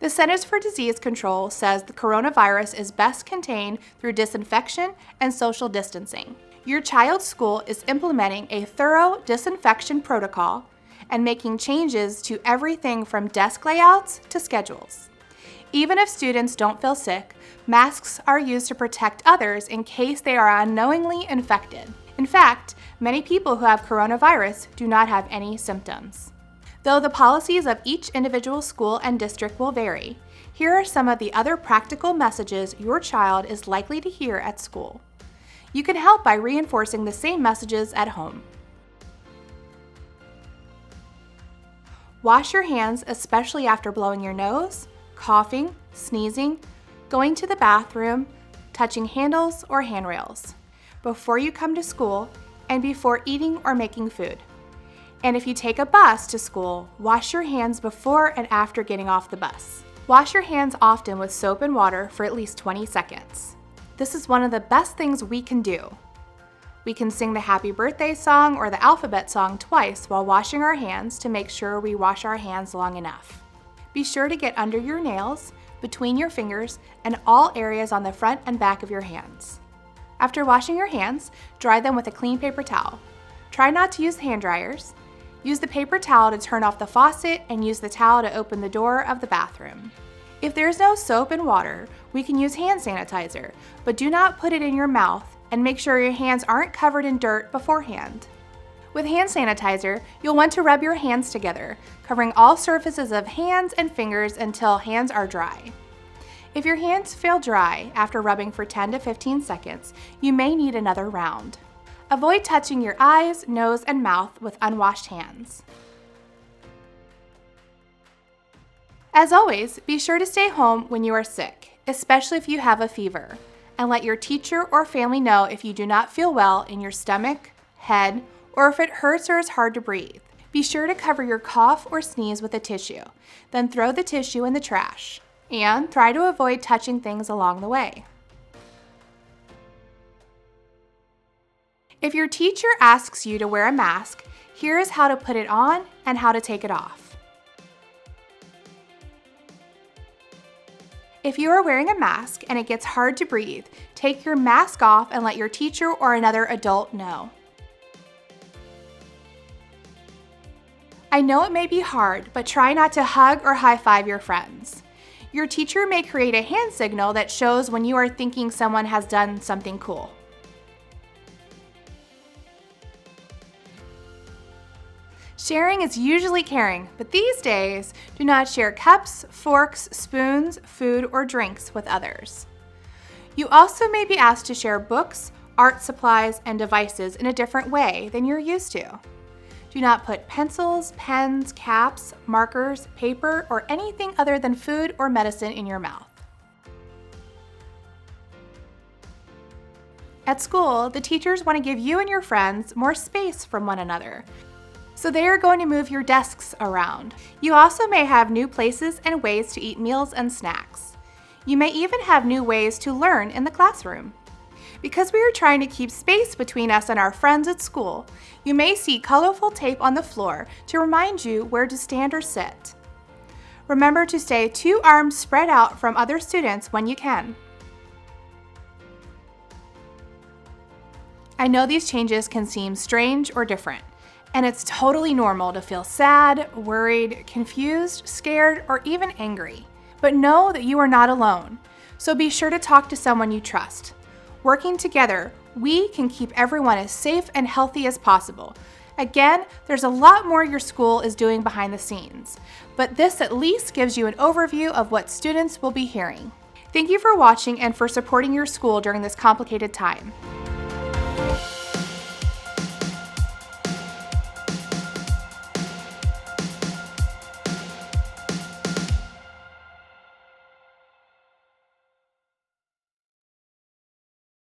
The Centers for Disease Control says the coronavirus is best contained through disinfection and social distancing. Your child's school is implementing a thorough disinfection protocol and making changes to everything from desk layouts to schedules. Even if students don't feel sick, masks are used to protect others in case they are unknowingly infected. In fact, many people who have coronavirus do not have any symptoms. Though the policies of each individual school and district will vary, here are some of the other practical messages your child is likely to hear at school. You can help by reinforcing the same messages at home. Wash your hands, especially after blowing your nose, coughing, sneezing, going to the bathroom, touching handles or handrails, before you come to school, and before eating or making food. And if you take a bus to school, wash your hands before and after getting off the bus. Wash your hands often with soap and water for at least 20 seconds. This is one of the best things we can do. We can sing the happy birthday song or the alphabet song twice while washing our hands to make sure we wash our hands long enough. Be sure to get under your nails, between your fingers, and all areas on the front and back of your hands. After washing your hands, dry them with a clean paper towel. Try not to use hand dryers. Use the paper towel to turn off the faucet and use the towel to open the door of the bathroom. If there's no soap and water, we can use hand sanitizer, but do not put it in your mouth and make sure your hands aren't covered in dirt beforehand. With hand sanitizer, you'll want to rub your hands together, covering all surfaces of hands and fingers until hands are dry. If your hands feel dry after rubbing for 10 to 15 seconds, you may need another round. Avoid touching your eyes, nose, and mouth with unwashed hands. As always, be sure to stay home when you are sick, especially if you have a fever, and let your teacher or family know if you do not feel well in your stomach, head, or if it hurts or is hard to breathe. Be sure to cover your cough or sneeze with a tissue, then throw the tissue in the trash, and try to avoid touching things along the way. If your teacher asks you to wear a mask, here is how to put it on and how to take it off. If you are wearing a mask and it gets hard to breathe, take your mask off and let your teacher or another adult know. I know it may be hard, but try not to hug or high-five your friends. Your teacher may create a hand signal that shows when you are thinking someone has done something cool. Sharing is usually caring, but these days, do not share cups, forks, spoons, food, or drinks with others. You also may be asked to share books, art supplies, and devices in a different way than you're used to. Do not put pencils, pens, caps, markers, paper, or anything other than food or medicine in your mouth. At school, the teachers want to give you and your friends more space from one another, so they are going to move your desks around. You also may have new places and ways to eat meals and snacks. You may even have new ways to learn in the classroom. Because we are trying to keep space between us and our friends at school, you may see colorful tape on the floor to remind you where to stand or sit. Remember to stay 2 arms spread out from other students when you can. I know these changes can seem strange or different, and it's totally normal to feel sad, worried, confused, scared, or even angry. But know that you are not alone, so be sure to talk to someone you trust. Working together, we can keep everyone as safe and healthy as possible. Again, there's a lot more your school is doing behind the scenes, but this at least gives you an overview of what students will be hearing. Thank you for watching and for supporting your school during this complicated time.